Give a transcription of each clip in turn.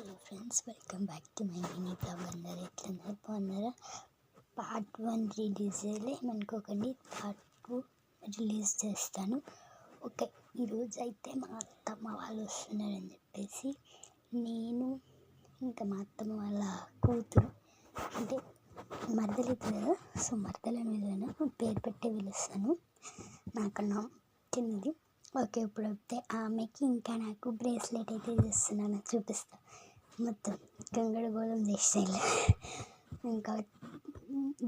Hello friends, welcome back to my mini blog. అందరూ ఎట్లున్నారు? బాగున్నారా? పార్ట్ 1 రిలీజ్ చేయలే ఏమనుకోకండి, పార్ట్ 2 రిలీజ్ చేస్తాను. ఓకే, ఈరోజు అయితే మా అత్తమ్మ వాళ్ళు వస్తున్నారని చెప్పేసి నేను ఇంకా మా అత్తమ్మ వాళ్ళ కూతురు అంటే మరదలిద్దు కదా, సో మరదల మీద పేరు పెట్టి పిలుస్తాను. నాకన్నా చిన్నది. ఓకే, ఇప్పుడు వస్తే ఆమెకి ఇంకా నాకు బ్రేస్లెట్ అయితే చేస్తున్నాను, చూపిస్తా. మొత్తం గంగడ గోళం చేసేయాలి. ఇంకా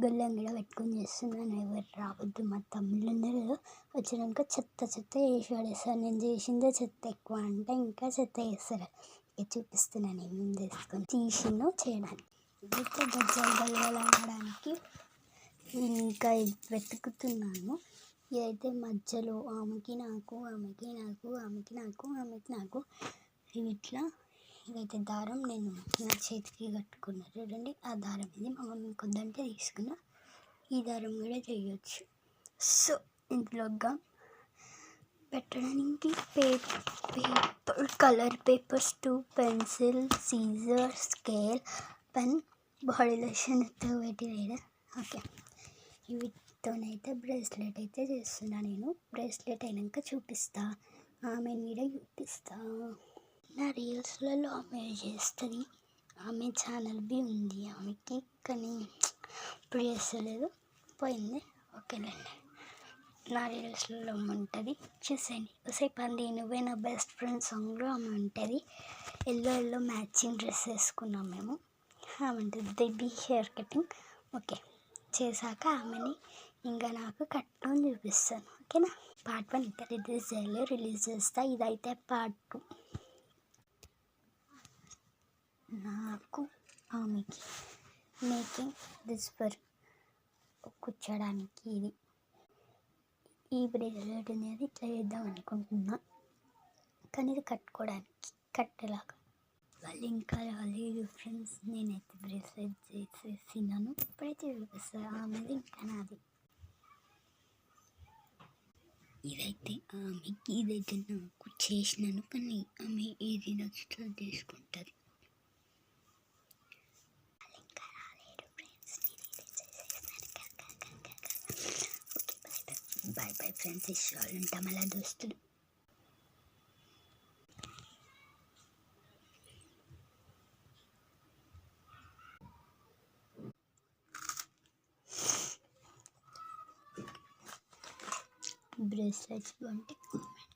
గొల్లం కూడా పెట్టుకొని చేస్తున్నాను. ఎవరు రావద్దు, మా తమ్ముళ్ళు ఉన్నారు. వచ్చినాక చెత్త వేసి పడేస్తారు. నేను చేసిందే చెత్త ఎక్కువ అంటే ఇంకా చెత్త చేస్తారు. ఇక చూపిస్తున్నాను ఏమేమి చేసుకొని తీసినో చేయడానికి. అయితే గజ్జలు గలగలడానికి ఇంకా వెతుకుతున్నాను. ఇదైతే మధ్యలో ఆమెకి నాకు ఇట్లా ఇదైతే దారం నేను నా చేతికి కట్టుకున్నా. చూడండి, ఆ దారం ఇది మా మమ్మీ కొద్దంటే తీసుకున్నా. ఈ దారం కూడా చేయొచ్చు. సో ఇందులో పెట్టడానికి paper, colour papers, 2 pencil, scissor, scale, pen, body lotion పెట్టి వేయడం. ఓకే, వీటితోనైతే బ్రేస్లెట్ అయితే చేస్తున్నా. నేను బ్రేస్లెట్ అయినాక చూపిస్తా, ఆమె మీద చూపిస్తా. నా రీల్స్లలో ఆమె చేస్తుంది. ఆమె ఛానల్ బి ఉంది ఆమెకి, కానీ ఇప్పుడు చేస్తలేదు, పోయింది. ఓకేనండి, నా రీల్స్లలో ఉంటుంది, చూసేయండి. ఒకసేపు అంది నువ్వే నా బెస్ట్ ఫ్రెండ్ సాంగ్లో ఆమె ఉంటుంది. ఎల్లో మ్యాచింగ్ డ్రెస్ వేసుకున్నాం మేము. ఆమె ఉంటుంది బేబీ హెయిర్ కటింగ్. ఓకే, చేశాక ఆమెని ఇంకా నాకు కట్టుకొని చూపిస్తాను. ఓకేనా, పార్ట్ 1 ఇంకా రిలీజ్ చేస్తా. ఇదైతే పార్ట్ 2. నాకు ఆమెకి మేకింగ్ దిస్ ఫర్ కూర్చోడానికి ఈ బ్రేస్లెట్ అనేది ఇట్లా చేద్దాం అనుకుంటున్నా, కానీ ఇది కట్టుకోవడానికి కట్టేలాగా. వాళ్ళు ఇంకా రాలేదు ఫ్రెండ్స్. నేనైతే బ్రేస్లెట్ చేసేసినాను, ఇప్పుడైతే చూపిస్తాను. ఆమెది ఇంకా నాది. ఇదైతే ఆమెకి, ఇదైతే నాకు చేసినాను, కానీ ఆమె ఏది నచ్చితే తీసుకుంటుంది. ఇంకా రాలేడు ఫ్రెండ్స్, ఓకే, బాయ్ ఫ్రెండ్స్. ఇష్టాలు ఉంటాం అలా దోస్తులు. బ్రేస్లెట్స్ అంటే కామెంట్